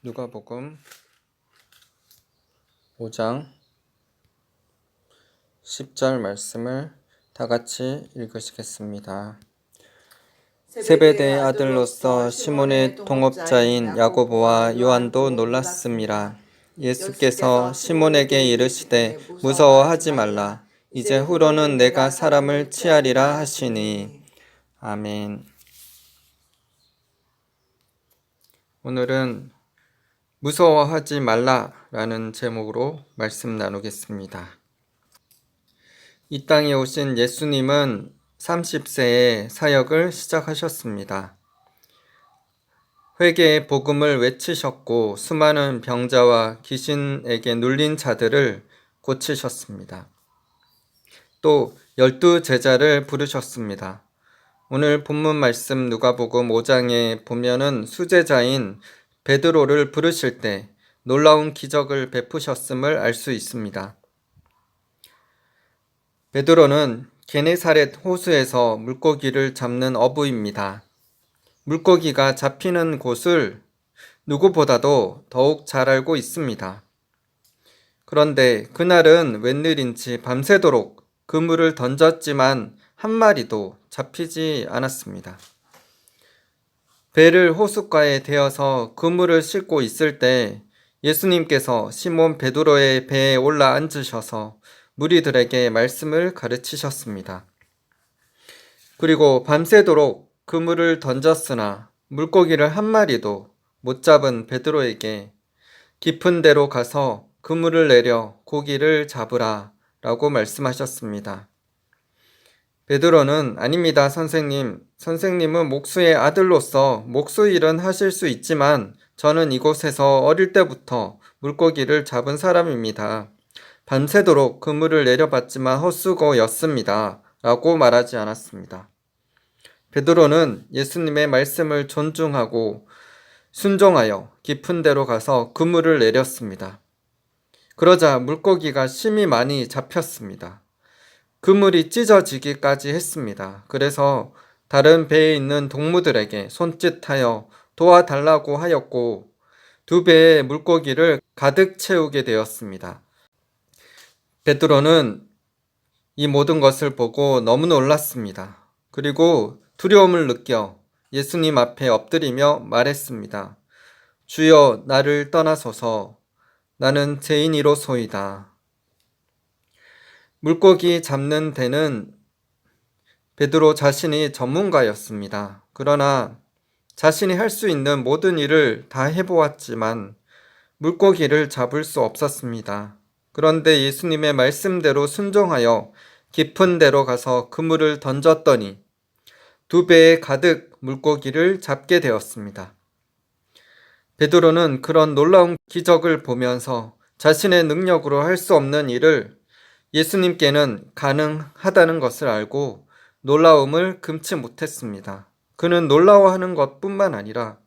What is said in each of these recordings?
누가복음 5장 10절 말씀을 다 같이 읽으시겠습니다. 세베대의 아들로서 시몬의 동업자인 야고보와 요한도 놀랐습니다. 예수께서 시몬에게 이르시되 무서워하지 말라. 이제 후로는 내가 사람을 취하리라 하시니. 아멘. 오늘은 무서워하지 말라라는 제목으로 말씀 나누겠습니다. 이 땅에 오신 예수님은 30세에 사역을 시작하셨습니다. 회개의 복음을 외치셨고 수많은 병자와 귀신에게 눌린 자들을 고치셨습니다. 또 12제자를 부르셨습니다. 오늘 본문 말씀 누가복음 5장에 보면은 수제자인 베드로를 부르실 때 놀라운 기적을 베푸셨음을 알 수 있습니다. 베드로는 게네사렛 호수에서 물고기를 잡는 어부입니다. 물고기가 잡히는 곳을 누구보다도 더욱 잘 알고 있습니다. 그런데 그날은 웬일인지 밤새도록 그물을 던졌지만 한 마리도 잡히지 않았습니다. 배를 호숫가에 대어서 그물을 싣고 있을 때 예수님께서 시몬 베드로의 배에 올라 앉으셔서 무리들에게 말씀을 가르치셨습니다. 그리고 밤새도록 그물을 던졌으나 물고기를 한 마리도 못 잡은 베드로에게 깊은 데로 가서 그물을 내려 고기를 잡으라 라고 말씀하셨습니다. 베드로는 아닙니다, 선생님. 선생님은 목수의 아들로서 목수 일은 하실 수 있지만 저는 이곳에서 어릴 때부터 물고기를 잡은 사람입니다. 밤새도록 그물을 내려봤지만 헛수고였습니다. 라고 말하지 않았습니다. 베드로는 예수님의 말씀을 존중하고 순종하여 깊은 데로 가서 그물을 내렸습니다. 그러자 물고기가 심히 많이 잡혔습니다. 그물이 찢어지기까지 했습니다. 그래서 다른 배에 있는 동무들에게 손짓하여 도와달라고 하였고 두 배의 물고기를 가득 채우게 되었습니다. 베드로는 이 모든 것을 보고 너무 놀랐습니다. 그리고 두려움을 느껴 예수님 앞에 엎드리며 말했습니다. 주여, 나를 떠나소서. 나는 죄인이로소이다. 물고기 잡는 데는 베드로 자신이 전문가였습니다. 그러나 자신이 할 수 있는 모든 일을 다 해보았지만 물고기를 잡을 수 없었습니다. 그런데 예수님의 말씀대로 순종하여 깊은 데로 가서 그물을 던졌더니 두 배에 가득 물고기를 잡게 되었습니다. 베드로는 그런 놀라운 기적을 보면서 자신의 능력으로 할 수 없는 일을 예수님께는 가능하다는 것을 알고 놀라움을 금치 못했습니다. 그는 놀라워하는 것뿐만 아니라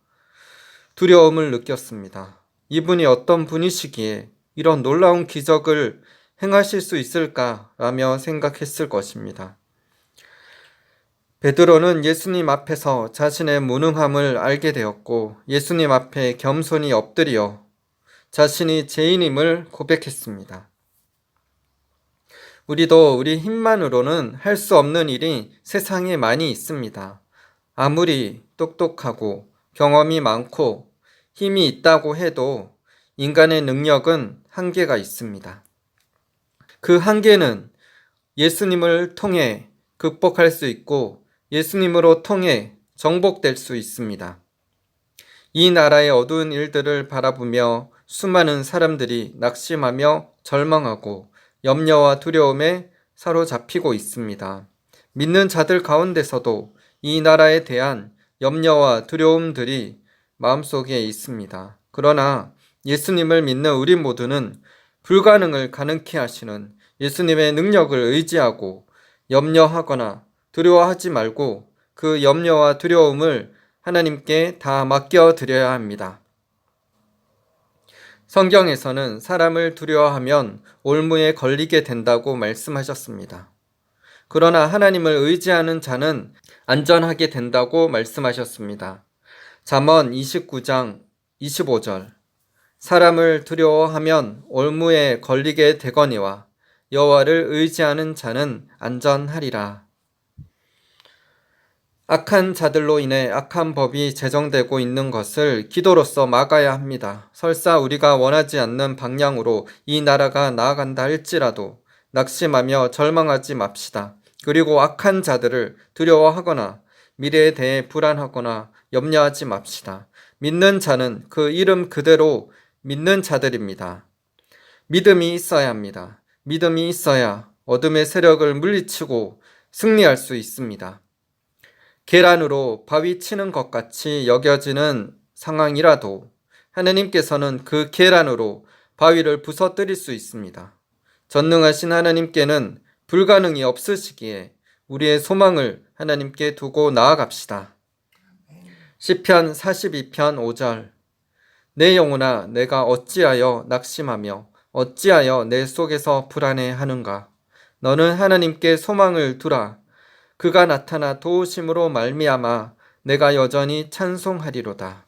두려움을 느꼈습니다. 이분이 어떤 분이시기에 이런 놀라운 기적을 행하실 수 있을까라며 생각했을 것입니다. 베드로는 예수님 앞에서 자신의 무능함을 알게 되었고 예수님 앞에 겸손히 엎드려 자신이 죄인임을 고백했습니다. 우리도 우리 힘만으로는 할 수 없는 일이 세상에 많이 있습니다. 아무리 똑똑하고 경험이 많고 힘이 있다고 해도 인간의 능력은 한계가 있습니다. 그 한계는 예수님을 통해 극복할 수 있고 예수님으로 통해 정복될 수 있습니다. 이 나라의 어두운 일들을 바라보며 수많은 사람들이 낙심하며 절망하고 염려와 두려움에 사로잡히고 있습니다. 믿는 자들 가운데서도 이 나라에 대한 염려와 두려움들이 마음속에 있습니다. 그러나 예수님을 믿는 우리 모두는 불가능을 가능케 하시는 예수님의 능력을 의지하고 염려하거나 두려워하지 말고 그 염려와 두려움을 하나님께 다 맡겨드려야 합니다. 성경에서는 사람을 두려워하면 올무에 걸리게 된다고 말씀하셨습니다. 그러나 하나님을 의지하는 자는 안전하게 된다고 말씀하셨습니다. 잠언 29장 25절 사람을 두려워하면 올무에 걸리게 되거니와 여호와를 의지하는 자는 안전하리라. 악한 자들로 인해 악한 법이 제정되고 있는 것을 기도로서 막아야 합니다. 설사 우리가 원하지 않는 방향으로 이 나라가 나아간다 할지라도 낙심하며 절망하지 맙시다. 그리고 악한 자들을 두려워하거나 미래에 대해 불안하거나 염려하지 맙시다. 믿는 자는 그 이름 그대로 믿는 자들입니다. 믿음이 있어야 합니다. 믿음이 있어야 어둠의 세력을 물리치고 승리할 수 있습니다. 계란으로 바위 치는 것 같이 여겨지는 상황이라도 하나님께서는 그 계란으로 바위를 부서뜨릴 수 있습니다. 전능하신 하나님께는 불가능이 없으시기에 우리의 소망을 하나님께 두고 나아갑시다. 시편 42편 5절. 내 영혼아, 내가 어찌하여 낙심하며 어찌하여 내 속에서 불안해하는가. 너는 하나님께 소망을 두라. 그가 나타나 도우심으로 말미암아 내가 여전히 찬송하리로다.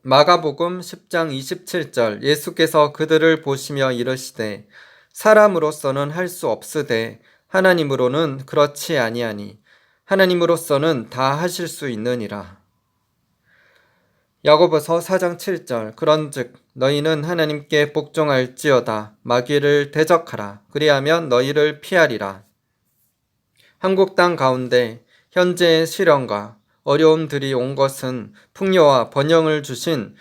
마가복음 10장 27절. 예수께서 그들을 보시며 이르시되 사람으로서는 할 수 없으되 하나님으로는 그렇지 아니하니 하나님으로서는 다 하실 수 있느니라. 야고보서 4장 7절. 그런즉 너희는 하나님께 복종할지어다. 마귀를 대적하라. 그리하면 너희를 피하리라. 한국 땅 가운데 현재의 시련과 어려움들이 온 것은 풍요와 번영을 주신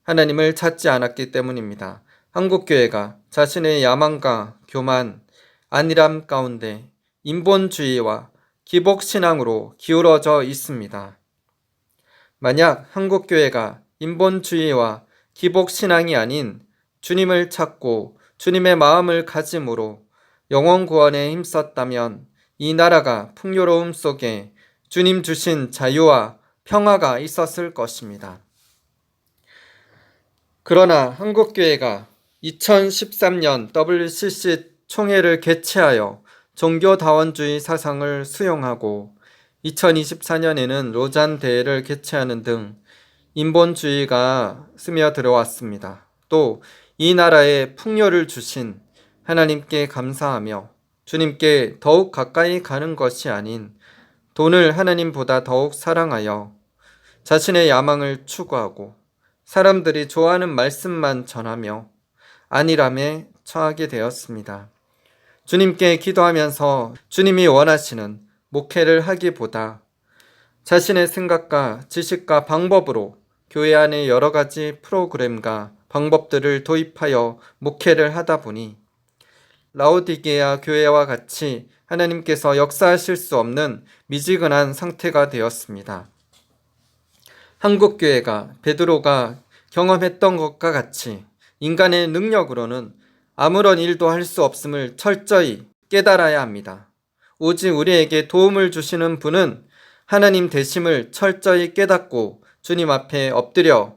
하나님을 찾지 않았기 때문입니다. 한국교회가 자신의 야망과 교만, 안일함 가운데 인본주의와 기복신앙으로 기울어져 있습니다. 만약 한국교회가 인본주의와 기복신앙이 아닌 주님을 찾고 주님의 마음을 가짐으로 영혼 구원에 힘썼다면 이 나라가 풍요로움 속에 주님 주신 자유와 평화가 있었을 것입니다. 그러나 한국교회가 2013년 WCC 총회를 개최하여 종교다원주의 사상을 수용하고 2024년에는 로잔 대회를 개최하는 등 인본주의가 스며들어왔습니다. 또 이 나라에 풍요를 주신 하나님께 감사하며 주님께 더욱 가까이 가는 것이 아닌 돈을 하나님보다 더욱 사랑하여 자신의 야망을 추구하고 사람들이 좋아하는 말씀만 전하며 안일함에 처하게 되었습니다. 주님께 기도하면서 주님이 원하시는 목회를 하기보다 자신의 생각과 지식과 방법으로 교회 안에 여러 가지 프로그램과 방법들을 도입하여 목회를 하다 보니 라오디게아 교회와 같이 하나님께서 역사하실 수 없는 미지근한 상태가 되었습니다. 한국교회가 베드로가 경험했던 것과 같이 인간의 능력으로는 아무런 일도 할 수 없음을 철저히 깨달아야 합니다. 오직 우리에게 도움을 주시는 분은 하나님 되심을 철저히 깨닫고 주님 앞에 엎드려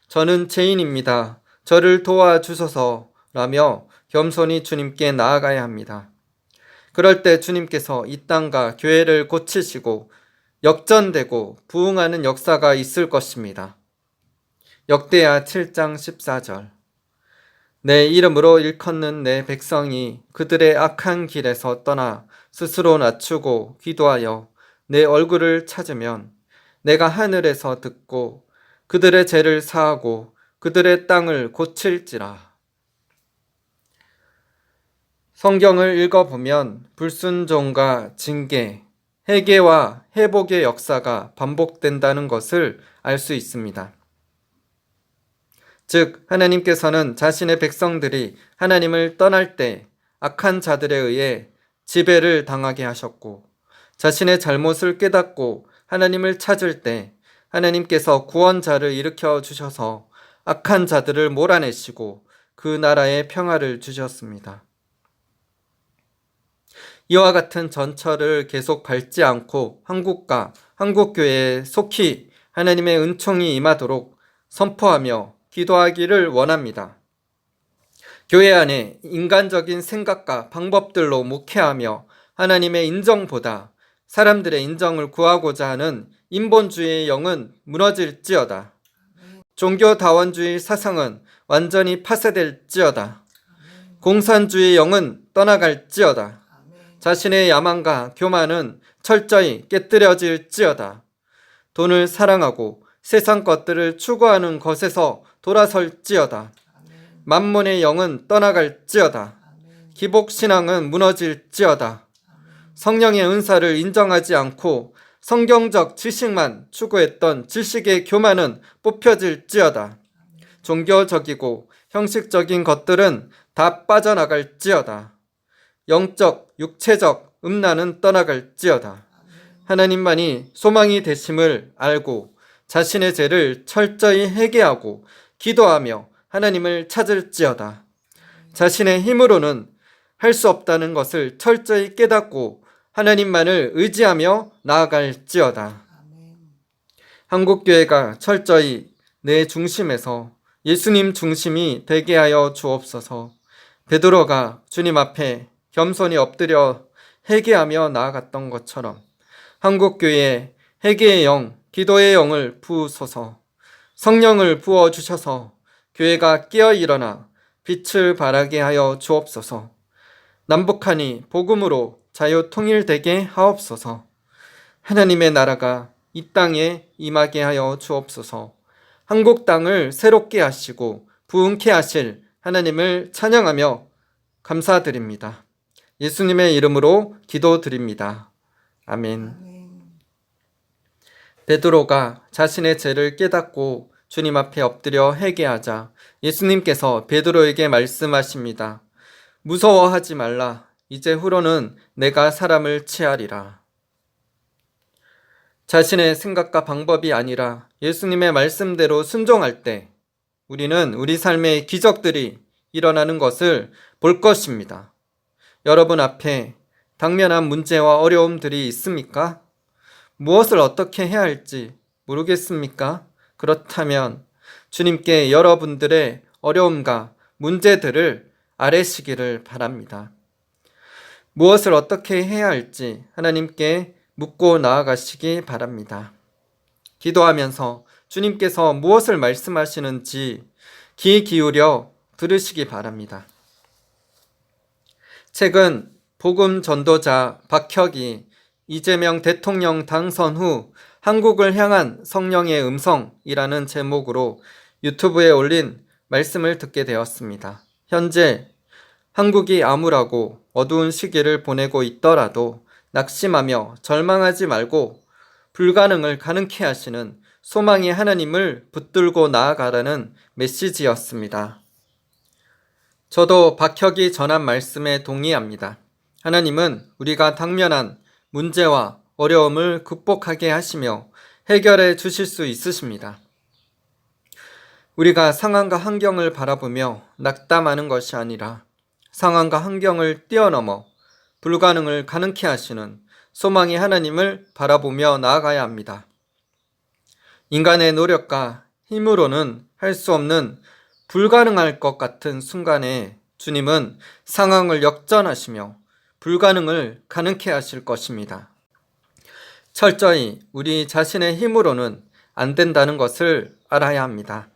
저는 죄인입니다. 저를 도와주소서 라며 겸손히 주님께 나아가야 합니다. 그럴 때 주님께서 이 땅과 교회를 고치시고 역전되고 부흥하는 역사가 있을 것입니다. 역대하 7장 14절. 내 이름으로 일컫는 내 백성이 그들의 악한 길에서 떠나 스스로 낮추고 기도하여 내 얼굴을 찾으면 내가 하늘에서 듣고 그들의 죄를 사하고 그들의 땅을 고칠지라. 성경을 읽어보면 불순종과 징계, 회개와 회복의 역사가 반복된다는 것을 알 수 있습니다. 즉 하나님께서는 자신의 백성들이 하나님을 떠날 때 악한 자들에 의해 지배를 당하게 하셨고 자신의 잘못을 깨닫고 하나님을 찾을 때 하나님께서 구원자를 일으켜 주셔서 악한 자들을 몰아내시고 그 나라에 평화를 주셨습니다. 이와 같은 전철을 계속 밟지 않고 한국과 한국교회에 속히 하나님의 은총이 임하도록 선포하며 기도하기를 원합니다. 교회 안에 인간적인 생각과 방법들로 목회하며 하나님의 인정보다 사람들의 인정을 구하고자 하는 인본주의의 영은 무너질지어다. 종교다원주의 사상은 완전히 파쇄될지어다. 공산주의 영은 떠나갈지어다. 자신의 야망과 교만은 철저히 깨뜨려질지어다. 돈을 사랑하고 세상 것들을 추구하는 것에서 돌아설지어다. 만몬의 영은 떠나갈지어다. 기복신앙은 무너질지어다. 성령의 은사를 인정하지 않고 성경적 지식만 추구했던 지식의 교만은 뽑혀질지어다. 종교적이고 형식적인 것들은 다 빠져나갈지어다. 영적, 육체적 음란은 떠나갈지어다. 하나님만이 소망이 되심을 알고 자신의 죄를 철저히 회개하고 기도하며 하나님을 찾을지어다. 자신의 힘으로는 할 수 없다는 것을 철저히 깨닫고 하나님만을 의지하며 나아갈지어다. 한국교회가 철저히 내 중심에서 예수님 중심이 되게 하여 주옵소서. 베드로가 주님 앞에 겸손히 엎드려 회개하며 나아갔던 것처럼 한국교회에 회개의 영, 기도의 영을 부으소서. 성령을 부어주셔서 교회가 깨어 일어나 빛을 발하게 하여 주옵소서. 남북한이 복음으로 자유 통일되게 하옵소서. 하나님의 나라가 이 땅에 임하게 하여 주옵소서. 한국 땅을 새롭게 하시고 부흥케 하실 하나님을 찬양하며 감사드립니다. 예수님의 이름으로 기도드립니다. 아멘. 베드로가 자신의 죄를 깨닫고 주님 앞에 엎드려 회개하자 예수님께서 베드로에게 말씀하십니다. 무서워하지 말라. 이제 후로는 내가 사람을 취하리라. 자신의 생각과 방법이 아니라 예수님의 말씀대로 순종할 때 우리는 우리 삶의 기적들이 일어나는 것을 볼 것입니다. 여러분 앞에 당면한 문제와 어려움들이 있습니까? 무엇을 어떻게 해야 할지 모르겠습니까? 그렇다면 주님께 여러분들의 어려움과 문제들을 아뢰시기를 바랍니다. 무엇을 어떻게 해야 할지 하나님께 묻고 나아가시기 바랍니다. 기도하면서 주님께서 무엇을 말씀하시는지 귀 기울여 들으시기 바랍니다. 최근 복음 전도자 박혁이 이재명 대통령 당선 후 한국을 향한 성령의 음성이라는 제목으로 유튜브에 올린 말씀을 듣게 되었습니다. 현재 한국이 암울하고 어두운 시기를 보내고 있더라도 낙심하며 절망하지 말고 불가능을 가능케 하시는 소망의 하나님을 붙들고 나아가라는 메시지였습니다. 저도 박혁이 전한 말씀에 동의합니다. 하나님은 우리가 당면한 문제와 어려움을 극복하게 하시며 해결해 주실 수 있으십니다. 우리가 상황과 환경을 바라보며 낙담하는 것이 아니라 상황과 환경을 뛰어넘어 불가능을 가능케 하시는 소망의 하나님을 바라보며 나아가야 합니다. 인간의 노력과 힘으로는 할 수 없는 불가능할 것 같은 순간에 주님은 상황을 역전하시며 불가능을 가능케 하실 것입니다. 철저히 우리 자신의 힘으로는 안 된다는 것을 알아야 합니다.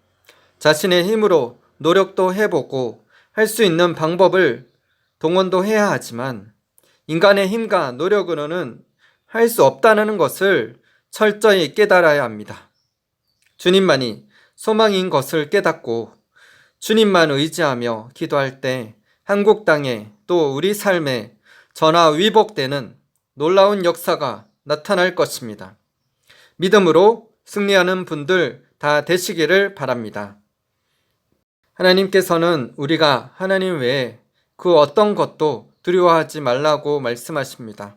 자신의 힘으로 노력도 해보고 할 수 있는 방법을 동원도 해야 하지만 인간의 힘과 노력으로는 할 수 없다는 것을 철저히 깨달아야 합니다. 주님만이 소망인 것을 깨닫고 주님만 의지하며 기도할 때 한국 땅에 또 우리 삶에 전화위복되는 놀라운 역사가 나타날 것입니다. 믿음으로 승리하는 분들 다 되시기를 바랍니다. 하나님께서는 우리가 하나님 외에 그 어떤 것도 두려워하지 말라고 말씀하십니다.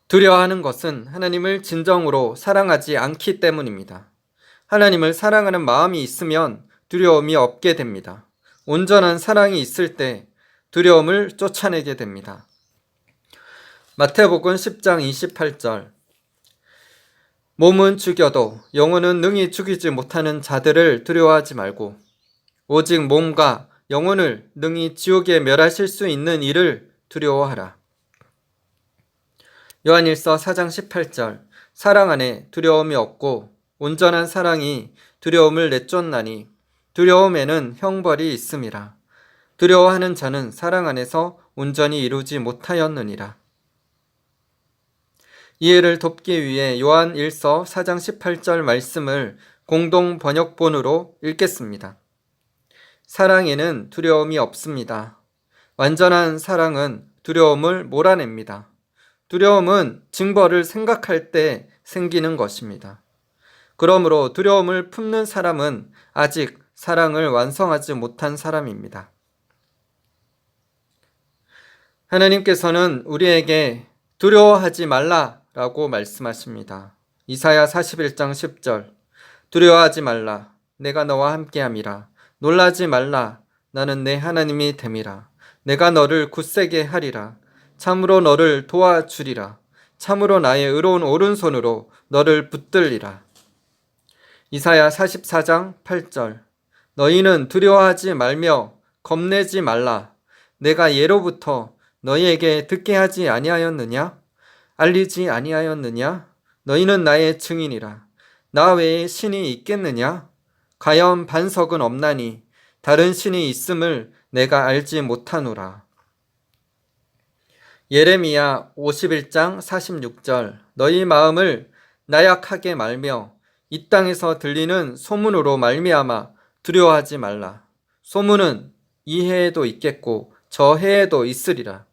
두려워하는 것은 하나님을 진정으로 사랑하지 않기 때문입니다. 하나님을 사랑하는 마음이 있으면 두려움이 없게 됩니다. 온전한 사랑이 있을 때 두려움을 쫓아내게 됩니다. 마태복음 10장 28절 몸은 죽여도 영혼은 능히 죽이지 못하는 자들을 두려워하지 말고 오직 몸과 영혼을 능히 지옥에 멸하실 수 있는 이를 두려워하라. 요한일서 4장 18절 사랑 안에 두려움이 없고 온전한 사랑이 두려움을 내쫓나니 두려움에는 형벌이 있음이라. 두려워하는 자는 사랑 안에서 온전히 이루지 못하였느니라. 이해를 돕기 위해 요한 1서 4장 18절 말씀을 공동 번역본으로 읽겠습니다. 사랑에는 두려움이 없습니다. 완전한 사랑은 두려움을 몰아냅니다. 두려움은 징벌을 생각할 때 생기는 것입니다. 그러므로 두려움을 품는 사람은 아직 사랑을 완성하지 못한 사람입니다. 하나님께서는 우리에게 두려워하지 말라라고 말씀하십니다. 이사야 41장 10절 두려워하지 말라 내가 너와 함께함이라 놀라지 말라 나는 내 하나님이 됨이라 내가 너를 굳세게 하리라 참으로 너를 도와주리라 참으로 나의 의로운 오른손으로 너를 붙들리라. 이사야 44장 8절 너희는 두려워하지 말며 겁내지 말라 내가 예로부터 너희에게 듣게 하지 아니하였느냐? 알리지 아니하였느냐? 너희는 나의 증인이라. 나 외에 신이 있겠느냐? 가염 반석은 없나니 다른 신이 있음을 내가 알지 못하노라. 예레미야 51장 46절 너희 마음을 나약하게 말며 이 땅에서 들리는 소문으로 말미암아 두려워하지 말라. 소문은 이 해에도 있겠고 저 해에도 있으리라.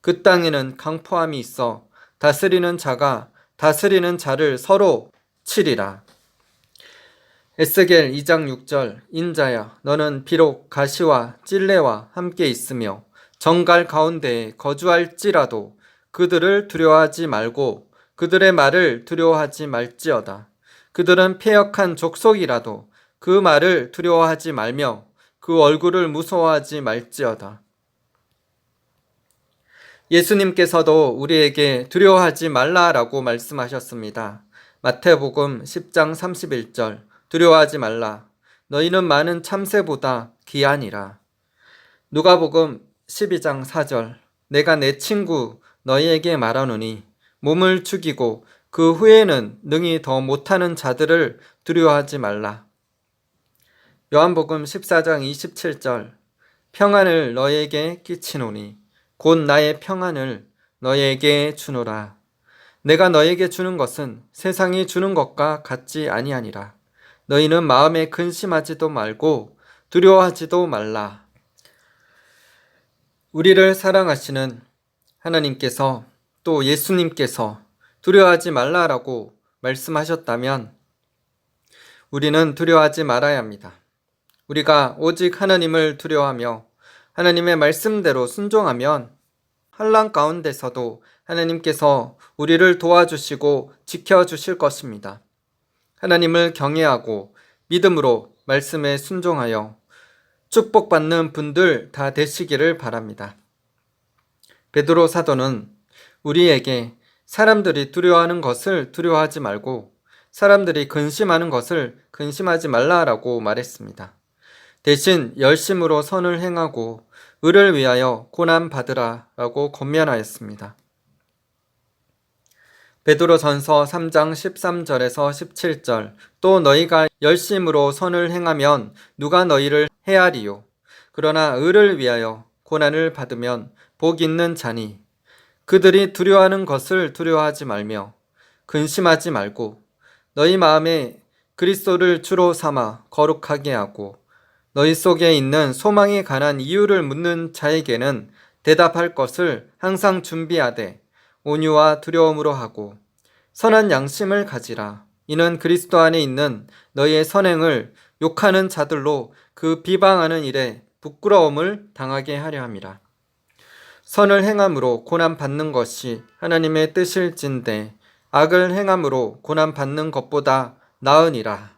그 땅에는 강포함이 있어 다스리는 자가 다스리는 자를 서로 치리라. 에스겔 2장 6절 인자야 너는 비록 가시와 찔레와 함께 있으며 정갈 가운데에 거주할지라도 그들을 두려워하지 말고 그들의 말을 두려워하지 말지어다. 그들은 패역한 족속이라도 그 말을 두려워하지 말며 그 얼굴을 무서워하지 말지어다. 예수님께서도 우리에게 두려워하지 말라라고 말씀하셨습니다. 마태복음 10장 31절 두려워하지 말라 너희는 많은 참새보다 귀하니라. 누가복음 12장 4절 내가 내 친구 너희에게 말하노니 몸을 죽이고 그 후에는 능히 더 못하는 자들을 두려워하지 말라. 요한복음 14장 27절 평안을 너희에게 끼치노니 곧 나의 평안을 너희에게 주노라. 내가 너희에게 주는 것은 세상이 주는 것과 같지 아니하니라. 너희는 마음에 근심하지도 말고 두려워하지도 말라. 우리를 사랑하시는 하나님께서 또 예수님께서 두려워하지 말라라고 말씀하셨다면 우리는 두려워하지 말아야 합니다. 우리가 오직 하나님을 두려워하며 하나님의 말씀대로 순종하면 환난 가운데서도 하나님께서 우리를 도와주시고 지켜주실 것입니다. 하나님을 경외하고 믿음으로 말씀에 순종하여 축복받는 분들 다 되시기를 바랍니다. 베드로 사도는 우리에게 사람들이 두려워하는 것을 두려워하지 말고 사람들이 근심하는 것을 근심하지 말라라고 말했습니다. 대신 열심으로 선을 행하고 의를 위하여 고난 받으라 라고 권면하였습니다. 베드로전서 3장 13절에서 17절 또 너희가 열심으로 선을 행하면 누가 너희를 해하리요. 그러나 의를 위하여 고난을 받으면 복 있는 자니 그들이 두려워하는 것을 두려워하지 말며 근심하지 말고 너희 마음에 그리스도를 주로 삼아 거룩하게 하고 너희 속에 있는 소망에 관한 이유를 묻는 자에게는 대답할 것을 항상 준비하되 온유와 두려움으로 하고 선한 양심을 가지라. 이는 그리스도 안에 있는 너희의 선행을 욕하는 자들로 그 비방하는 일에 부끄러움을 당하게 하려 함이라. 선을 행함으로 고난 받는 것이 하나님의 뜻일진데 악을 행함으로 고난 받는 것보다 나으니라.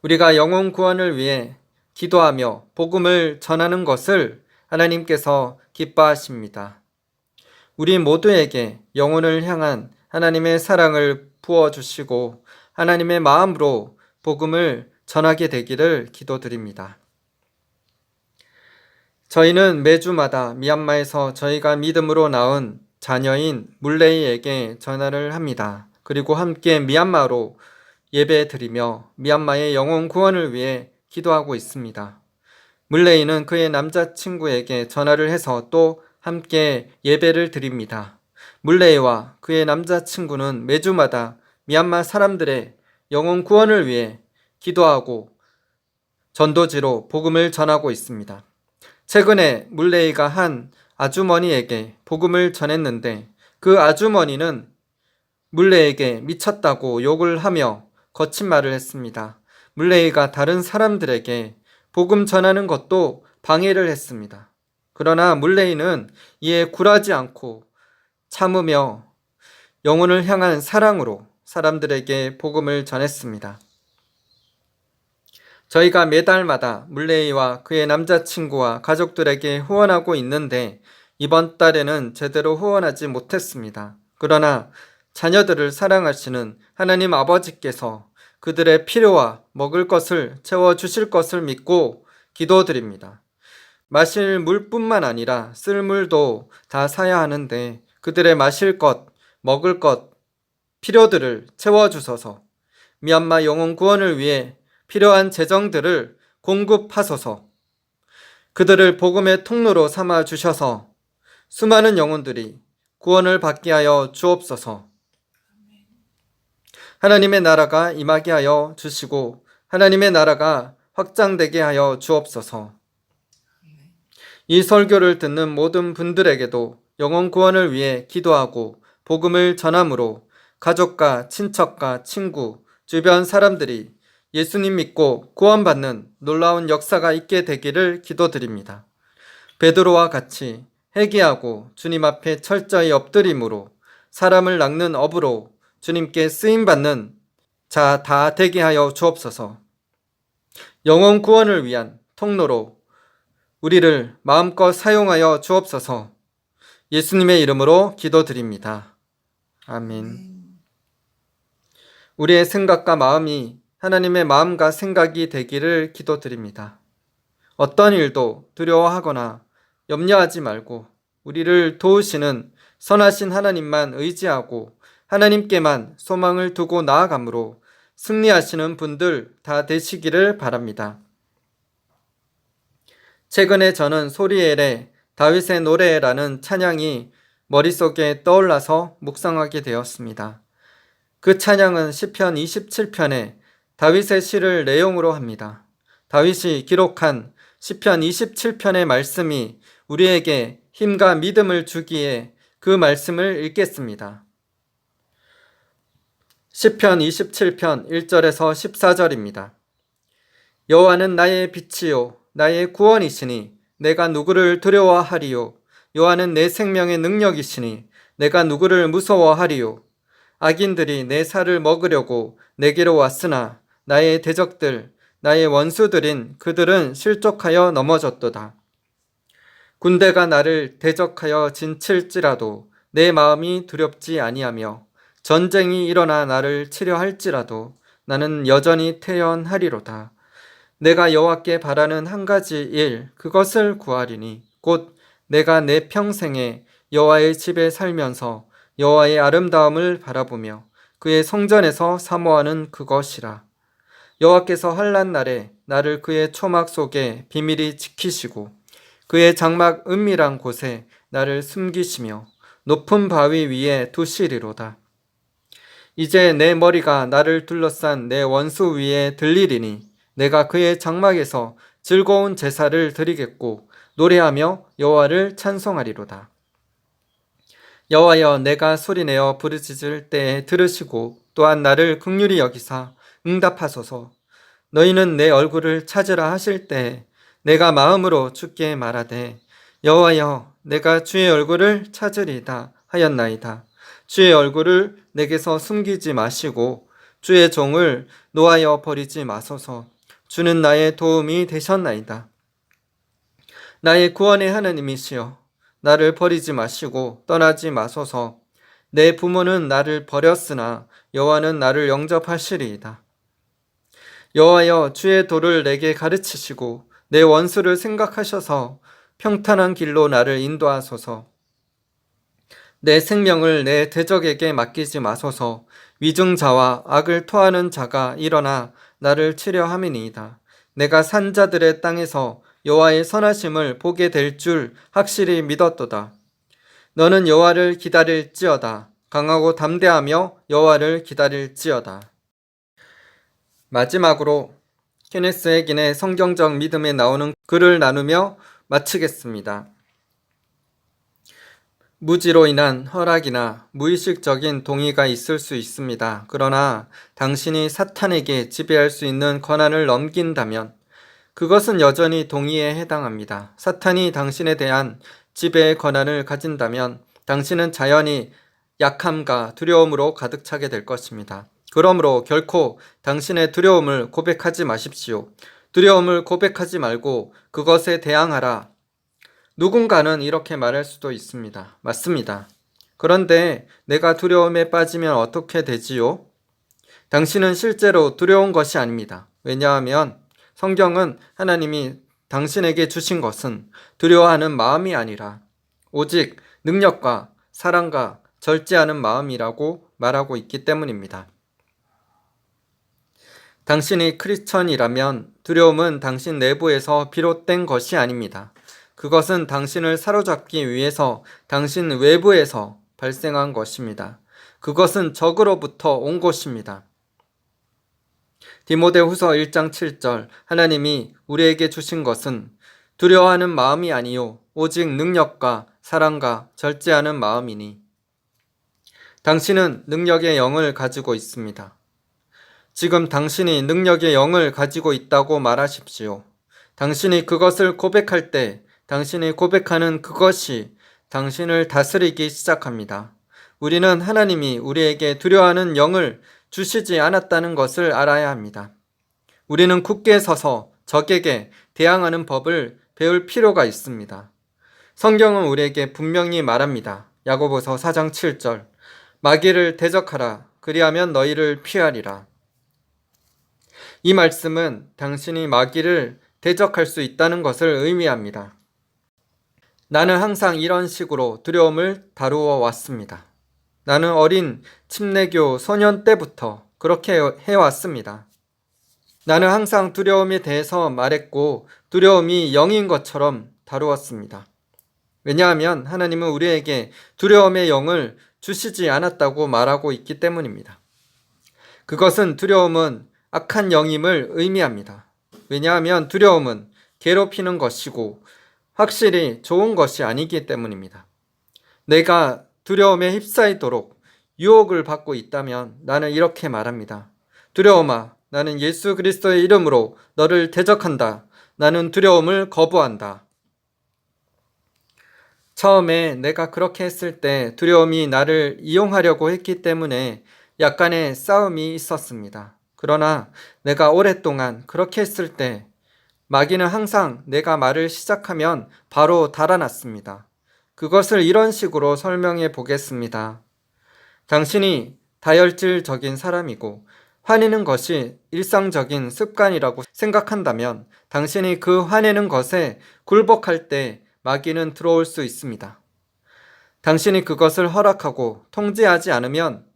우리가 영혼 구원을 위해 기도하며 복음을 전하는 것을 하나님께서 기뻐하십니다. 우리 모두에게 영혼을 향한 하나님의 사랑을 부어주시고 하나님의 마음으로 복음을 전하게 되기를 기도드립니다. 저희는 매주마다 미얀마에서 저희가 믿음으로 낳은 자녀인 물레이에게 전화를 합니다. 그리고 함께 미얀마로 예배드리며 미얀마의 영혼 구원을 위해 기도하고 있습니다. 물레이는 그의 남자친구에게 전화를 해서 또 함께 예배를 드립니다. 물레이와 그의 남자친구는 매주마다 미얀마 사람들의 영혼 구원을 위해 기도하고 전도지로 복음을 전하고 있습니다. 최근에 물레이가 한 아주머니에게 복음을 전했는데 그 아주머니는 물레이에게 미쳤다고 욕을 하며 거친 말을 했습니다. 물레이가 다른 사람들에게 복음 전하는 것도 방해를 했습니다. 그러나 물레이는 이에 굴하지 않고 참으며 영혼을 향한 사랑으로 사람들에게 복음을 전했습니다. 저희가 매달마다 물레이와 그의 남자친구와 가족들에게 후원하고 있는데 이번 달에는 제대로 후원하지 못했습니다. 그러나 자녀들을 사랑하시는 하나님 아버지께서 그들의 필요와 먹을 것을 채워주실 것을 믿고 기도드립니다. 마실 물뿐만 아니라 쓸 물도 다 사야 하는데 그들의 마실 것, 먹을 것, 필요들을 채워주셔서 미얀마 영혼 구원을 위해 필요한 재정들을 공급하소서. 그들을 복음의 통로로 삼아 주셔서 수많은 영혼들이 구원을 받게 하여 주옵소서. 하나님의 나라가 임하게 하여 주시고 하나님의 나라가 확장되게 하여 주옵소서. 이 설교를 듣는 모든 분들에게도 영혼 구원을 위해 기도하고 복음을 전함으로 가족과 친척과 친구, 주변 사람들이 예수님 믿고 구원받는 놀라운 역사가 있게 되기를 기도드립니다. 베드로와 같이 회개하고 주님 앞에 철저히 엎드림으로 사람을 낚는 업으로 주님께 쓰임받는 자 다 되게 하여 주옵소서. 영혼 구원을 위한 통로로 우리를 마음껏 사용하여 주옵소서. 예수님의 이름으로 기도드립니다. 아멘. 우리의 생각과 마음이 하나님의 마음과 생각이 되기를 기도드립니다. 어떤 일도 두려워하거나 염려하지 말고 우리를 도우시는 선하신 하나님만 의지하고 하나님께만 소망을 두고 나아가므로 승리하시는 분들 다 되시기를 바랍니다. 최근에 저는 소리엘의 다윗의 노래라는 찬양이 머릿속에 떠올라서 묵상하게 되었습니다. 그 찬양은 시편 27편에 다윗의 시를 내용으로 합니다. 다윗이 기록한 시편 27편의 말씀이 우리에게 힘과 믿음을 주기에 그 말씀을 읽겠습니다. 시편 27편 1절에서 14절입니다. 여호와는 나의 빛이요 나의 구원이시니 내가 누구를 두려워하리요. 여호와는 내 생명의 능력이시니 내가 누구를 무서워하리요. 악인들이 내 살을 먹으려고 내게로 왔으나 나의 대적들 나의 원수들인 그들은 실족하여 넘어졌도다. 군대가 나를 대적하여 진칠지라도 내 마음이 두렵지 아니하며 전쟁이 일어나 나를 치려 할지라도 나는 여전히 태연하리로다. 내가 여호와께 바라는 한 가지 일 그것을 구하리니 곧 내가 내 평생에 여호와의 집에 살면서 여호와의 아름다움을 바라보며 그의 성전에서 사모하는 그것이라. 여호와께서 환난 날에 나를 그의 초막 속에 비밀히 지키시고 그의 장막 은밀한 곳에 나를 숨기시며 높은 바위 위에 두시리로다. 이제 내 머리가 나를 둘러싼 내 원수 위에 들리리니 내가 그의 장막에서 즐거운 제사를 드리겠고 노래하며 여호와를 찬송하리로다. 여호와여 내가 소리내어 부르짖을 때에 들으시고 또한 나를 긍휼히 여기사 응답하소서. 너희는 내 얼굴을 찾으라 하실 때에 내가 마음으로 주께 말하되 여호와여 내가 주의 얼굴을 찾으리다 하였나이다. 주의 얼굴을 내게서 숨기지 마시고 주의 종을 노하여 버리지 마소서. 주는 나의 도움이 되셨나이다. 나의 구원의 하나님이시여 나를 버리지 마시고 떠나지 마소서. 내 부모는 나를 버렸으나 여호와는 나를 영접하시리이다. 여호와여 주의 도를 내게 가르치시고 내 원수를 생각하셔서 평탄한 길로 나를 인도하소서. 내 생명을 내 대적에게 맡기지 마소서. 위증자와 악을 토하는 자가 일어나 나를 치려 함이니이다. 내가 산자들의 땅에서 여호와의 선하심을 보게 될 줄 확실히 믿었도다. 너는 여호와를 기다릴지어다. 강하고 담대하며 여호와를 기다릴지어다. 마지막으로 케네스 해긴의 성경적 믿음에 나오는 글을 나누며 마치겠습니다. 무지로 인한 허락이나 무의식적인 동의가 있을 수 있습니다. 그러나 당신이 사탄에게 지배할 수 있는 권한을 넘긴다면 그것은 여전히 동의에 해당합니다. 사탄이 당신에 대한 지배의 권한을 가진다면 당신은 자연히 약함과 두려움으로 가득 차게 될 것입니다. 그러므로 결코 당신의 두려움을 고백하지 마십시오. 두려움을 고백하지 말고 그것에 대항하라. 누군가는 이렇게 말할 수도 있습니다. 맞습니다. 그런데 내가 두려움에 빠지면 어떻게 되지요? 당신은 실제로 두려운 것이 아닙니다. 왜냐하면 성경은 하나님이 당신에게 주신 것은 두려워하는 마음이 아니라 오직 능력과 사랑과 절제하는 마음이라고 말하고 있기 때문입니다. 당신이 크리스천이라면 두려움은 당신 내부에서 비롯된 것이 아닙니다. 그것은 당신을 사로잡기 위해서 당신 외부에서 발생한 것입니다. 그것은 적으로부터 온 것입니다. 디모데후서 1장 7절 하나님이 우리에게 주신 것은 두려워하는 마음이 아니요 오직 능력과 사랑과 절제하는 마음이니. 당신은 능력의 영을 가지고 있습니다. 지금 당신이 능력의 영을 가지고 있다고 말하십시오. 당신이 그것을 고백할 때 당신이 고백하는 그것이 당신을 다스리기 시작합니다. 우리는 하나님이 우리에게 두려워하는 영을 주시지 않았다는 것을 알아야 합니다. 우리는 굳게 서서 적에게 대항하는 법을 배울 필요가 있습니다. 성경은 우리에게 분명히 말합니다. 야고보서 4장 7절 마귀를 대적하라. 그리하면 너희를 피하리라. 이 말씀은 당신이 마귀를 대적할 수 있다는 것을 의미합니다. 나는 항상 이런 식으로 두려움을 다루어 왔습니다. 나는 어린 침례교 소년 때부터 그렇게 해왔습니다. 나는 항상 두려움에 대해서 말했고 두려움이 영인 것처럼 다루었습니다. 왜냐하면 하나님은 우리에게 두려움의 영을 주시지 않았다고 말하고 있기 때문입니다. 그것은 두려움은 악한 영임을 의미합니다. 왜냐하면 두려움은 괴롭히는 것이고 확실히 좋은 것이 아니기 때문입니다. 내가 두려움에 휩싸이도록 유혹을 받고 있다면 나는 이렇게 말합니다. 두려움아, 나는 예수 그리스도의 이름으로 너를 대적한다. 나는 두려움을 거부한다. 처음에 내가 그렇게 했을 때 두려움이 나를 이용하려고 했기 때문에 약간의 싸움이 있었습니다. 그러나 내가 오랫동안 그렇게 했을 때 마귀는 항상 내가 말을 시작하면 바로 달아났습니다. 그것을 이런 식으로 설명해 보겠습니다. 당신이 다혈질적인 사람이고 화내는 것이 일상적인 습관이라고 생각한다면 당신이 그 화내는 것에 굴복할 때 마귀는 들어올 수 있습니다. 당신이 그것을 허락하고 통제하지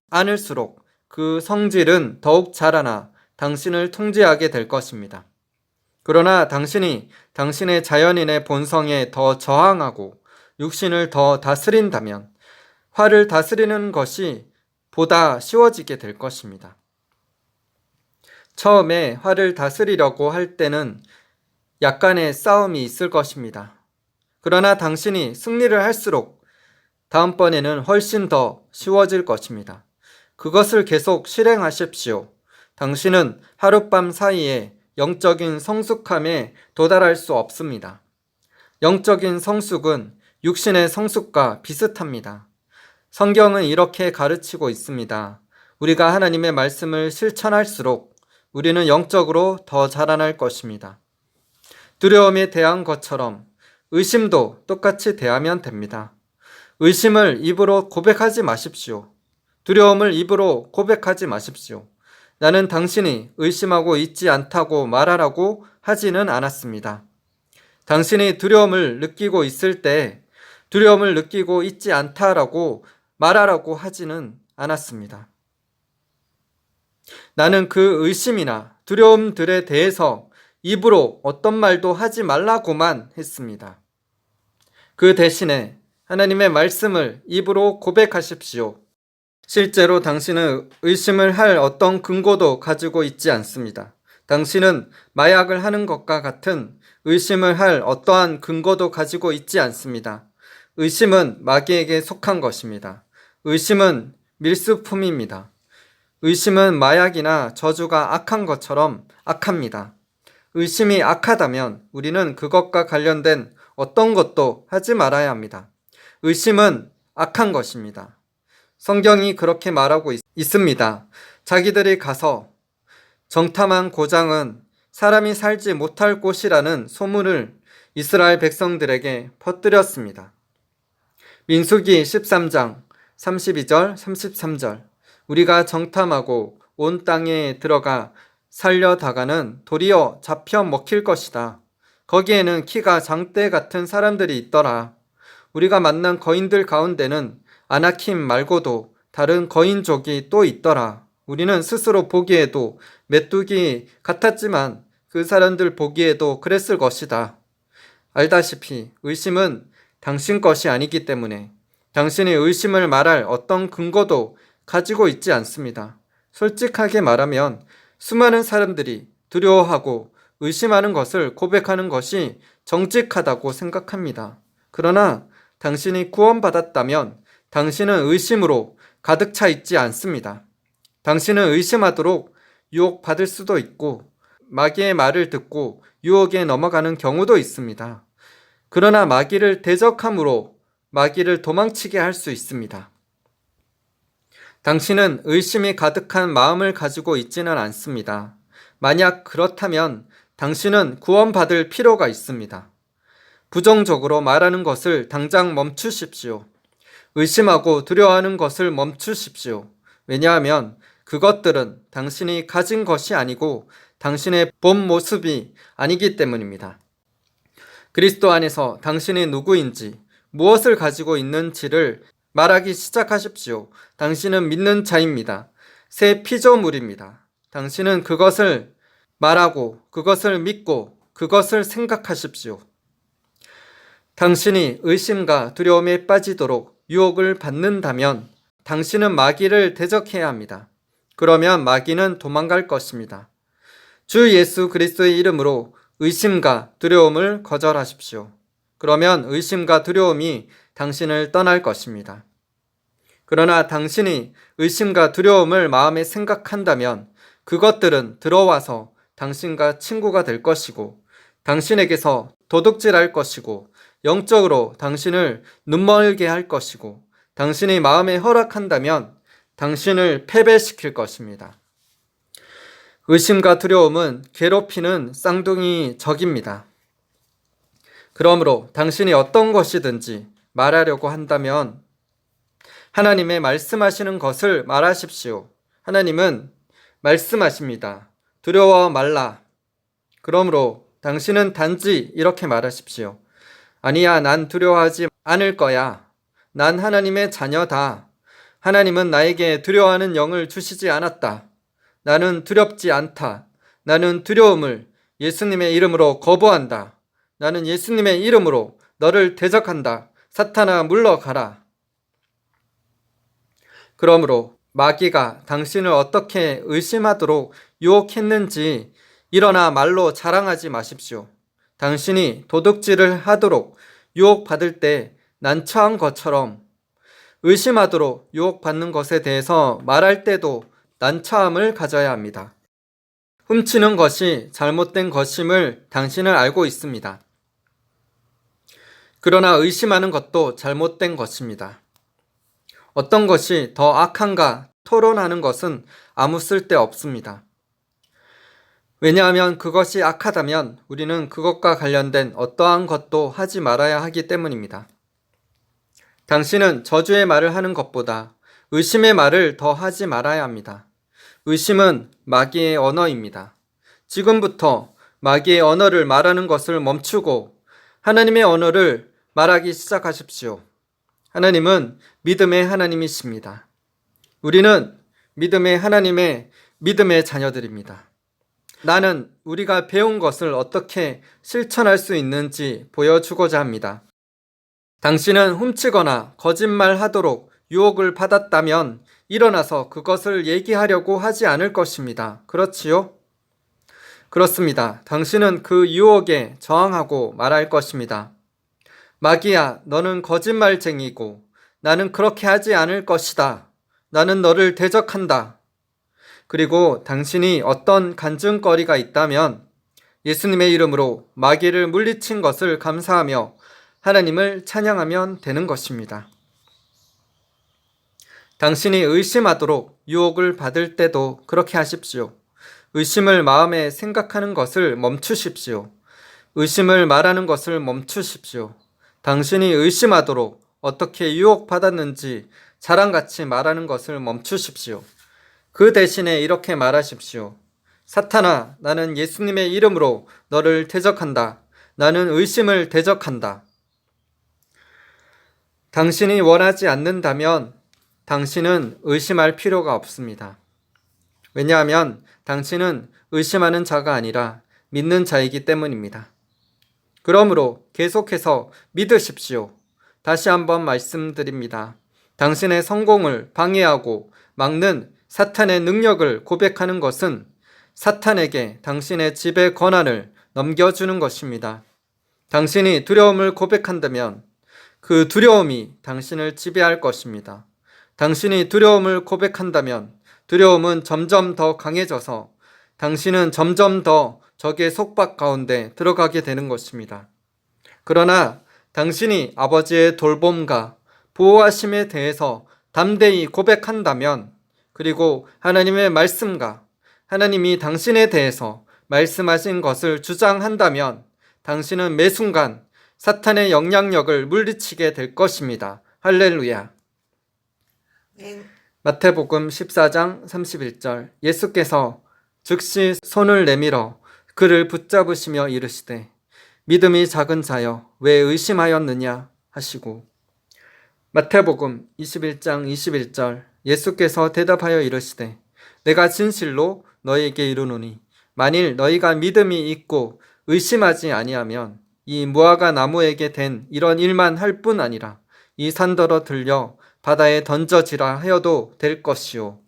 않을수록 그 성질은 더욱 자라나 당신을 통제하게 될 것입니다. 그러나 당신이 당신의 자연인의 본성에 더 저항하고 육신을 더 다스린다면 화를 다스리는 것이 보다 쉬워지게 될 것입니다. 처음에 화를 다스리려고 할 때는 약간의 싸움이 있을 것입니다. 그러나 당신이 승리를 할수록 다음번에는 훨씬 더 쉬워질 것입니다. 그것을 계속 실행하십시오. 당신은 하룻밤 사이에 영적인 성숙함에 도달할 수 없습니다. 영적인 성숙은 육신의 성숙과 비슷합니다. 성경은 이렇게 가르치고 있습니다. 우리가 하나님의 말씀을 실천할수록 우리는 영적으로 더 자라날 것입니다. 두려움에 대한 것처럼 의심도 똑같이 대하면 됩니다. 의심을 입으로 고백하지 마십시오. 두려움을 입으로 고백하지 마십시오. 나는 당신이 의심하고 있지 않다고 말하라고 하지는 않았습니다. 당신이 두려움을 느끼고 있을 때 두려움을 느끼고 있지 않다라고 말하라고 하지는 않았습니다. 나는 그 의심이나 두려움들에 대해서 입으로 어떤 말도 하지 말라고만 했습니다. 그 대신에 하나님의 말씀을 입으로 고백하십시오. 실제로 당신은 의심을 할 어떤 근거도 가지고 있지 않습니다. 당신은 마약을 하는 것과 같은 의심을 할 어떠한 근거도 가지고 있지 않습니다. 의심은 마귀에게 속한 것입니다. 의심은 밀수품입니다. 의심은 마약이나 저주가 악한 것처럼 악합니다. 의심이 악하다면 우리는 그것과 관련된 어떤 것도 하지 말아야 합니다. 의심은 악한 것입니다. 성경이 그렇게 말하고 있습니다. 자기들이 가서 정탐한 고장은 사람이 살지 못할 곳이라는 소문을 이스라엘 백성들에게 퍼뜨렸습니다. 민수기 13장 32절 33절 우리가 정탐하고 온 땅에 들어가 살려다가는 도리어 잡혀 먹힐 것이다. 거기에는 키가 장대 같은 사람들이 있더라. 우리가 만난 거인들 가운데는 아나킴 말고도 다른 거인족이 또 있더라. 우리는 스스로 보기에도 메뚜기 같았지만 그 사람들 보기에도 그랬을 것이다. 알다시피 의심은 당신 것이 아니기 때문에 당신이 의심을 말할 어떤 근거도 가지고 있지 않습니다. 솔직하게 말하면 수많은 사람들이 두려워하고 의심하는 것을 고백하는 것이 정직하다고 생각합니다. 그러나 당신이 구원받았다면 당신은 의심으로 가득 차 있지 않습니다. 당신은 의심하도록 유혹받을 수도 있고 마귀의 말을 듣고 유혹에 넘어가는 경우도 있습니다. 그러나 마귀를 대적함으로 마귀를 도망치게 할 수 있습니다. 당신은 의심이 가득한 마음을 가지고 있지는 않습니다. 만약 그렇다면 당신은 구원받을 필요가 있습니다. 부정적으로 말하는 것을 당장 멈추십시오. 의심하고 두려워하는 것을 멈추십시오. 왜냐하면 그것들은 당신이 가진 것이 아니고 당신의 본 모습이 아니기 때문입니다. 그리스도 안에서 당신이 누구인지, 무엇을 가지고 있는지를 말하기 시작하십시오. 당신은 믿는 자입니다. 새 피조물입니다. 당신은 그것을 말하고, 그것을 믿고, 그것을 생각하십시오. 당신이 의심과 두려움에 빠지도록 유혹을 받는다면 당신은 마귀를 대적해야 합니다. 그러면 마귀는 도망갈 것입니다. 주 예수 그리스도의 이름으로 의심과 두려움을 거절하십시오. 그러면 의심과 두려움이 당신을 떠날 것입니다. 그러나 당신이 의심과 두려움을 마음에 생각한다면 그것들은 들어와서 당신과 친구가 될 것이고 당신에게서 도둑질할 것이고 영적으로 당신을 눈멀게 할 것이고 당신이 마음에 허락한다면 당신을 패배시킬 것입니다. 의심과 두려움은 괴롭히는 쌍둥이 적입니다. 그러므로 당신이 어떤 것이든지 말하려고 한다면 하나님의 말씀하시는 것을 말하십시오. 하나님은 말씀하십니다. 두려워 말라. 그러므로 당신은 단지 이렇게 말하십시오. 아니야, 난 두려워하지 않을 거야. 난 하나님의 자녀다. 하나님은 나에게 두려워하는 영을 주시지 않았다. 나는 두렵지 않다. 나는 두려움을 예수님의 이름으로 거부한다. 나는 예수님의 이름으로 너를 대적한다. 사탄아, 물러가라. 그러므로 마귀가 당신을 어떻게 의심하도록 유혹했는지 일어나 말로 자랑하지 마십시오. 당신이 도둑질을 하도록 유혹받을 때 난처한 것처럼 의심하도록 유혹받는 것에 대해서 말할 때도 난처함을 가져야 합니다. 훔치는 것이 잘못된 것임을 당신은 알고 있습니다. 그러나 의심하는 것도 잘못된 것입니다. 어떤 것이 더 악한가 토론하는 것은 아무 쓸데 없습니다. 왜냐하면 그것이 악하다면 우리는 그것과 관련된 어떠한 것도 하지 말아야 하기 때문입니다. 당신은 저주의 말을 하는 것보다 의심의 말을 더 하지 말아야 합니다. 의심은 마귀의 언어입니다. 지금부터 마귀의 언어를 말하는 것을 멈추고 하나님의 언어를 말하기 시작하십시오. 하나님은 믿음의 하나님이십니다. 우리는 믿음의 하나님의 믿음의 자녀들입니다. 나는 우리가 배운 것을 어떻게 실천할 수 있는지 보여주고자 합니다. 당신은 훔치거나 거짓말하도록 유혹을 받았다면 일어나서 그것을 얘기하려고 하지 않을 것입니다. 그렇지요? 그렇습니다. 당신은 그 유혹에 저항하고 말할 것입니다. 마귀야, 너는 거짓말쟁이고 나는 그렇게 하지 않을 것이다. 나는 너를 대적한다. 그리고 당신이 어떤 간증거리가 있다면 예수님의 이름으로 마귀를 물리친 것을 감사하며 하나님을 찬양하면 되는 것입니다. 당신이 의심하도록 유혹을 받을 때도 그렇게 하십시오. 의심을 마음에 생각하는 것을 멈추십시오. 의심을 말하는 것을 멈추십시오. 당신이 의심하도록 어떻게 유혹받았는지 자랑같이 말하는 것을 멈추십시오. 그 대신에 이렇게 말하십시오. 사탄아, 나는 예수님의 이름으로 너를 대적한다. 나는 의심을 대적한다. 당신이 원하지 않는다면 당신은 의심할 필요가 없습니다. 왜냐하면 당신은 의심하는 자가 아니라 믿는 자이기 때문입니다. 그러므로 계속해서 믿으십시오. 다시 한번 말씀드립니다. 당신의 성공을 방해하고 막는 사탄의 능력을 고백하는 것은 사탄에게 당신의 지배 권한을 넘겨주는 것입니다. 당신이 두려움을 고백한다면 그 두려움이 당신을 지배할 것입니다. 당신이 두려움을 고백한다면 두려움은 점점 더 강해져서 당신은 점점 더 적의 속박 가운데 들어가게 되는 것입니다. 그러나 당신이 아버지의 돌봄과 보호하심에 대해서 담대히 고백한다면, 그리고 하나님의 말씀과 하나님이 당신에 대해서 말씀하신 것을 주장한다면 당신은 매 순간 사탄의 영향력을 물리치게 될 것입니다. 할렐루야. 마태복음 14장 31절, 예수께서 즉시 손을 내밀어 그를 붙잡으시며 이르시되 믿음이 작은 자여 왜 의심하였느냐 하시고, 마태복음 21장 21절, 예수께서 대답하여 이르시되 내가 진실로 너희에게 이르노니 만일 너희가 믿음이 있고 의심하지 아니하면 이 무화과 나무에게 된 이런 일만 할 뿐 아니라 이 산더러 들려 바다에 던져지라 하여도 될 것이요.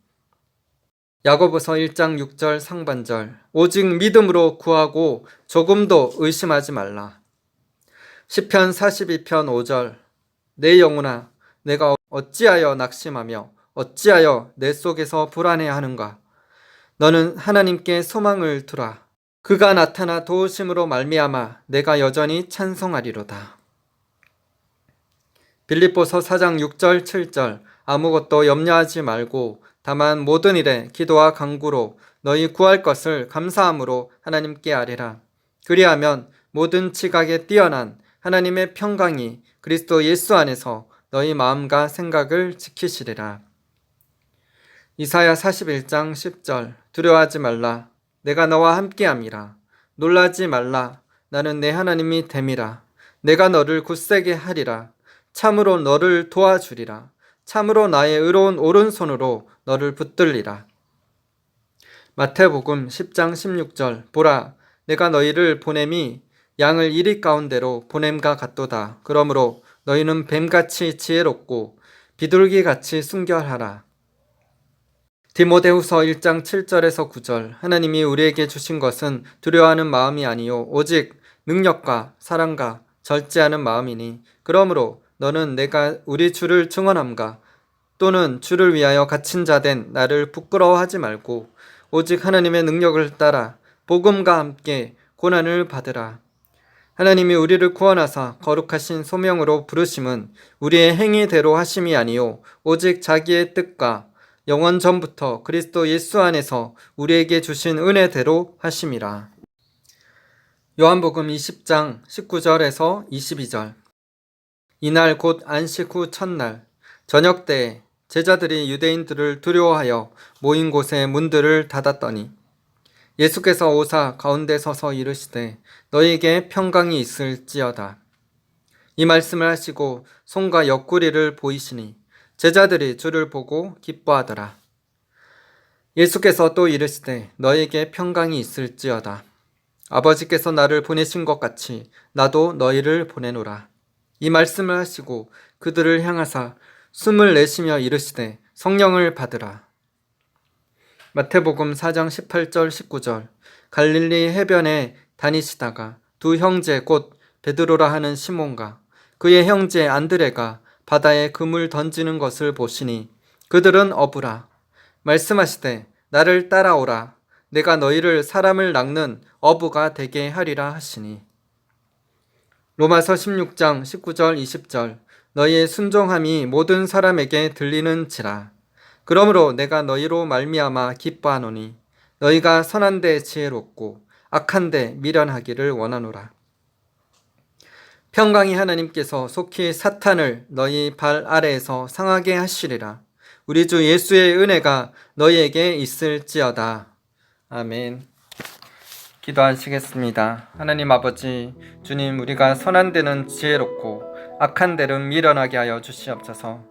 야고보서 1장 6절 상반절, 오직 믿음으로 구하고 조금도 의심하지 말라. 시편 42편 5절, 내 영혼아 내가 어찌하여 낙심하며 어찌하여 내 속에서 불안해하는가. 너는 하나님께 소망을 두라. 그가 나타나 도우심으로 말미암아 내가 여전히 찬송하리로다. 빌립보서 4장 6절 7절, 아무것도 염려하지 말고 다만 모든 일에 기도와 간구로 너희 구할 것을 감사함으로 하나님께 아뢰라. 그리하면 모든 지각에 뛰어난 하나님의 평강이 그리스도 예수 안에서 너희 마음과 생각을 지키시리라. 이사야 41장 10절, 두려워하지 말라. 내가 너와 함께함이라. 놀라지 말라. 나는 내 하나님이 됨이라. 내가 너를 굳세게 하리라. 참으로 너를 도와주리라. 참으로 나의 의로운 오른손으로 너를 붙들리라. 마태복음 10장 16절, 보라 내가 너희를 보냄이 양을 이리 가운데로 보냄과 같도다. 그러므로 너희는 뱀같이 지혜롭고 비둘기같이 순결하라. 디모데후서 1장 7절에서 9절, 하나님이 우리에게 주신 것은 두려워하는 마음이 아니요 오직 능력과 사랑과 절제하는 마음이니, 그러므로 너는 내가 우리 주를 증언함과 또는 주를 위하여 갇힌 자 된 나를 부끄러워하지 말고 오직 하나님의 능력을 따라 복음과 함께 고난을 받으라. 하나님이 우리를 구원하사 거룩하신 소명으로 부르심은 우리의 행위대로 하심이 아니요 오직 자기의 뜻과 영원 전부터 그리스도 예수 안에서 우리에게 주신 은혜대로 하심이라. 요한복음 20장 19절에서 22절, 이날 곧 안식 후 첫날 저녁 때에 제자들이 유대인들을 두려워하여 모인 곳에 문들을 닫았더니 예수께서 오사 가운데 서서 이르시되 너희에게 평강이 있을지어다. 이 말씀을 하시고 손과 옆구리를 보이시니 제자들이 주를 보고 기뻐하더라. 예수께서 또 이르시되 너희에게 평강이 있을지어다. 아버지께서 나를 보내신 것 같이 나도 너희를 보내노라. 이 말씀을 하시고 그들을 향하사 숨을 내쉬며 이르시되 성령을 받으라. 마태복음 4장 18절 19절. 갈릴리 해변에 다니시다가 두 형제 곧 베드로라 하는 시몬과 그의 형제 안드레가 바다에 그물 던지는 것을 보시니 그들은 어부라. 말씀하시되 나를 따라오라. 내가 너희를 사람을 낚는 어부가 되게 하리라 하시니. 로마서 16장 19절 20절. 너희의 순종함이 모든 사람에게 들리는지라. 그러므로 내가 너희로 말미암아 기뻐하노니 너희가 선한 데 지혜롭고 악한 데 미련하기를 원하노라. 평강의 하나님께서 속히 사탄을 너희 발 아래에서 상하게 하시리라. 우리 주 예수의 은혜가 너희에게 있을지어다. 아멘. 기도하시겠습니다. 하나님 아버지, 주님, 우리가 선한 데는 지혜롭고 악한 데는 미련하게 하여 주시옵소서.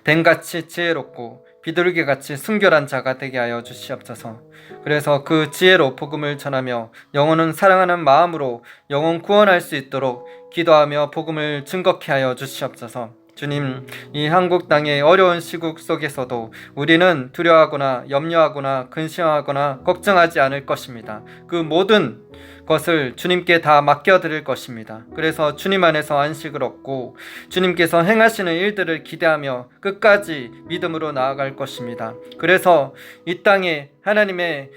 뱀같이 지혜롭고 비둘기같이 순결한 자가 되게 하여 주시옵소서. 그래서 그 지혜로 복음을 전하며 영혼은 사랑하는 마음으로 영혼 구원할 수 있도록 기도하며 복음을 증거케 하여 주시옵소서. 주님, 이 한국 땅의 어려운 시국 속에서도 우리는 두려워하거나 염려하거나 근심하거나 걱정하지 않을 것입니다. 그 모든 것을 주님께 다 맡겨드릴 것입니다. 그래서 주님 안에서 안식을 얻고 주님께서 행하시는 일들을 기대하며 끝까지 믿음으로 나아갈 것입니다. 그래서 이 땅에 하나님의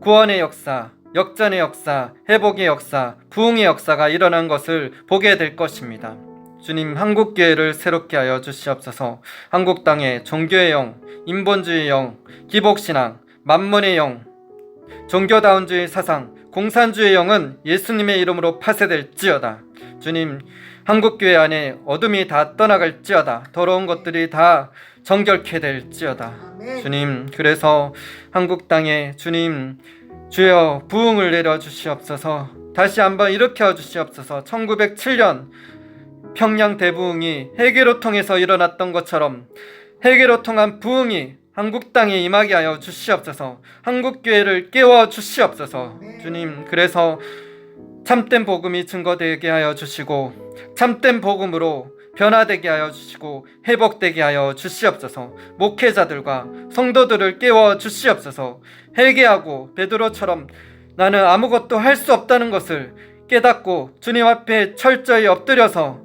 구원의 역사, 역전의 역사, 회복의 역사, 부흥의 역사가 일어난 것을 보게 될 것입니다. 주님, 한국교회를 새롭게 하여 주시옵소서. 한국 땅에 종교의 영, 인본주의 영, 기복신앙, 만문의 영, 종교다운주의 사상, 공산주의 영은 예수님의 이름으로 파쇄될지어다. 주님, 한국교회 안에 어둠이 다 떠나갈지어다. 더러운 것들이 다 정결케 될지어다. 주님, 그래서 한국 땅에 주님, 주여 부흥을 내려주시옵소서. 다시 한번 일으켜 주시옵소서. 1907년 평양 대부흥이 회개로 통해서 일어났던 것처럼 회개로 통한 부흥이 한국 땅에 임하게 하여 주시옵소서. 한국교회를 깨워 주시옵소서. 주님, 그래서 참된 복음이 증거되게 하여 주시고 참된 복음으로 변화되게 하여 주시고 회복되게 하여 주시옵소서. 목회자들과 성도들을 깨워 주시옵소서. 회개하고 베드로처럼 나는 아무것도 할 수 없다는 것을 깨닫고 주님 앞에 철저히 엎드려서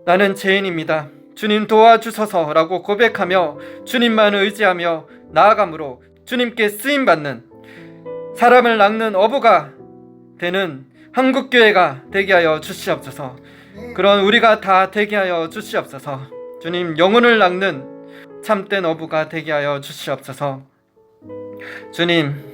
나는 죄인입니다, 주님 도와주소서 라고 고백하며 주님만 의지하며 나아감으로 주님께 쓰임받는 사람을 낚는 어부가 되는 한국교회가 되게 하여 주시옵소서. 그런 우리가 다 되게 하여 주시옵소서. 주님, 영혼을 낚는 참된 어부가 되게 하여 주시옵소서. 주님,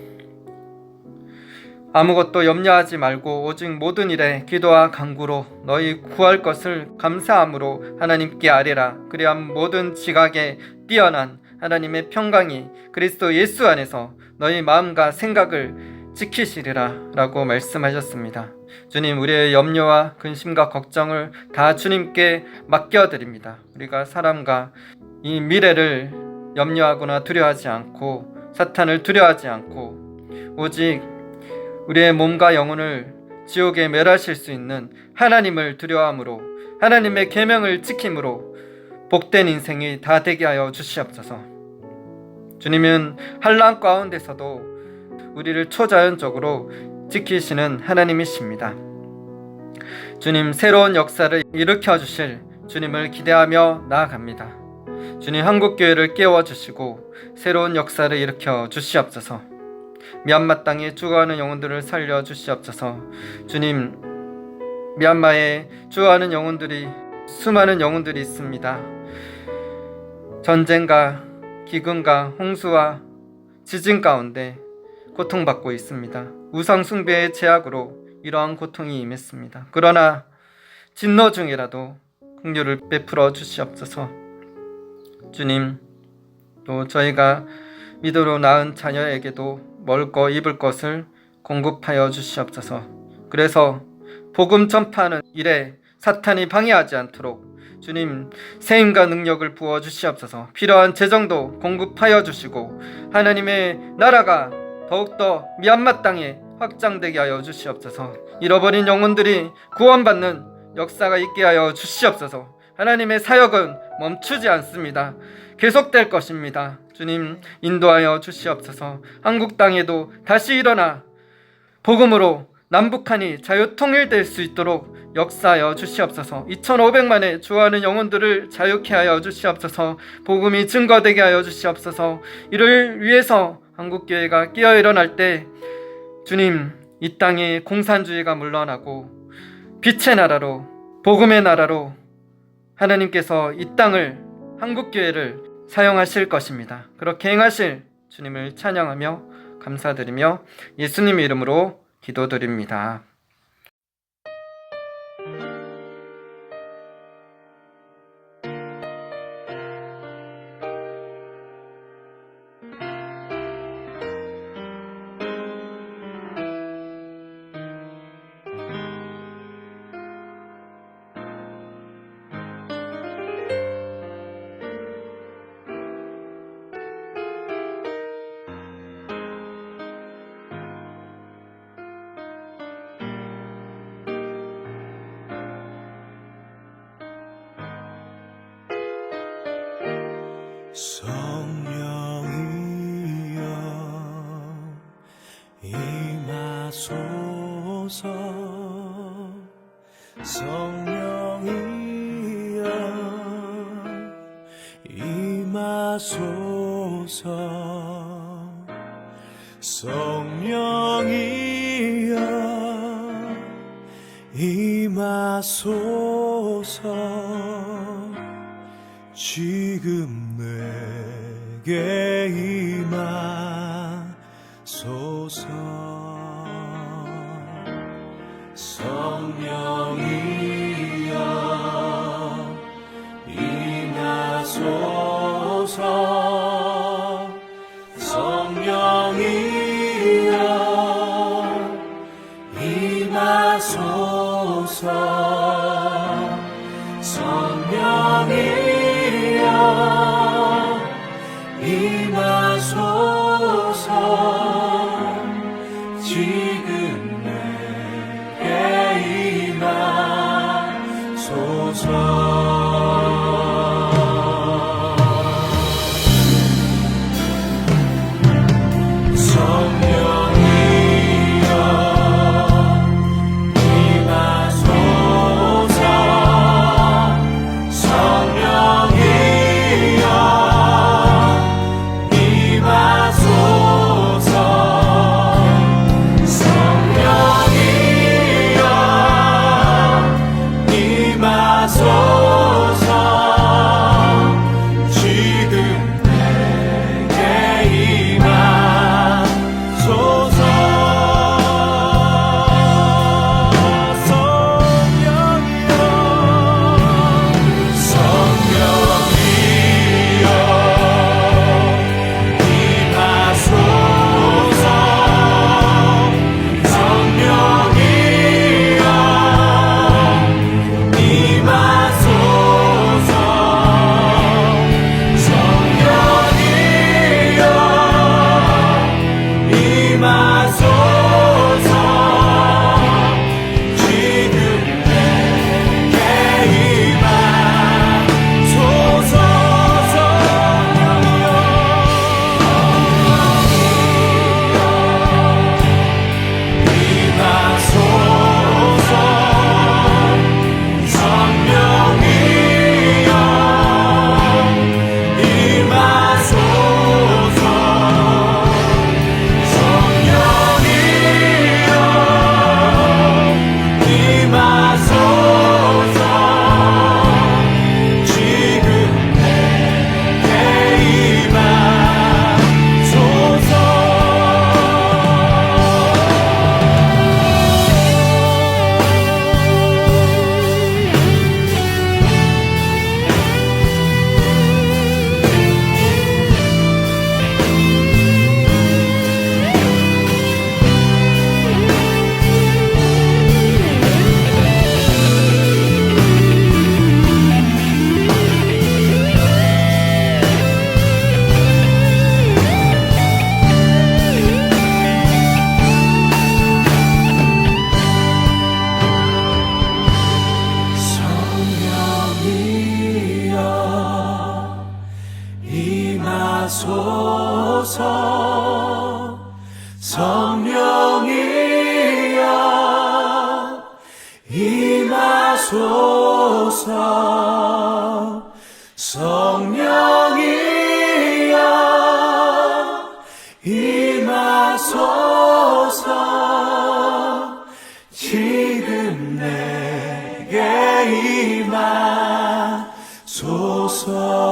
아무것도 염려하지 말고 오직 모든 일에 기도와 간구로 너희 구할 것을 감사함으로 하나님께 아뢰라. 그래야 모든 지각에 뛰어난 하나님의 평강이 그리스도 예수 안에서 너희 마음과 생각을 지키시리라 라고 말씀하셨습니다. 주님, 우리의 염려와 근심과 걱정을 다 주님께 맡겨드립니다. 우리가 사람과 이 미래를 염려하거나 두려워하지 않고 사탄을 두려워하지 않고 오직 우리의 몸과 영혼을 지옥에 멸하실 수 있는 하나님을 두려워함으로 하나님의 계명을 지킴으로 복된 인생이 다 되게 하여 주시옵소서. 주님은 환난 가운데서도 우리를 초자연적으로 지키시는 하나님이십니다. 주님, 새로운 역사를 일으켜 주실 주님을 기대하며 나아갑니다. 주님, 한국교회를 깨워주시고 새로운 역사를 일으켜 주시옵소서. 미얀마 땅에 죽어가는 영혼들을 살려 주시옵소서. 주님, 미얀마에 죽어가는 영혼들이 수많은 영혼들이 있습니다. 전쟁과 기근과 홍수와 지진 가운데 고통받고 있습니다. 우상 숭배의 제약으로 이러한 고통이 임했습니다. 그러나 진노 중이라도 긍휼을 베풀어 주시옵소서. 주님, 또 저희가 믿음으로 낳은 자녀에게도 먹을 것 입을 것을 공급하여 주시옵소서. 그래서 복음 전파하는 일에 사탄이 방해하지 않도록 주님, 세임과 능력을 부어주시옵소서. 필요한 재정도 공급하여 주시고 하나님의 나라가 더욱더 미얀마 땅에 확장되게 하여 주시옵소서. 잃어버린 영혼들이 구원받는 역사가 있게 하여 주시옵소서. 하나님의 사역은 멈추지 않습니다. 계속될 것입니다. 주님, 인도하여 주시옵소서. 한국 땅에도 다시 일어나 복음으로 남북한이 자유통일될 수 있도록 역사하여 주시옵소서. 2,500만의 주하는 영혼들을 자유케 하여 주시옵소서. 복음이 증거되게 하여 주시옵소서. 이를 위해서 한국교회가 깨어 일어날 때 주님, 이 땅에 공산주의가 물러나고 빛의 나라로, 복음의 나라로 하나님께서 이 땅을, 한국교회를 사용하실 것입니다. 그렇게 행하실 주님을 찬양하며 감사드리며 예수님의 이름으로 기도드립니다. 성령이여 임하소서. 성령이여 임하소서. 성령이여 임하소서. 지금 내게 임하소서. 성령이여 임하소서. 성령이여 임하소서. 성령이여 임하소서. 지금 내게 임하소서. 하소서. 성령이여 임하소서. 지금 내게 임하소서.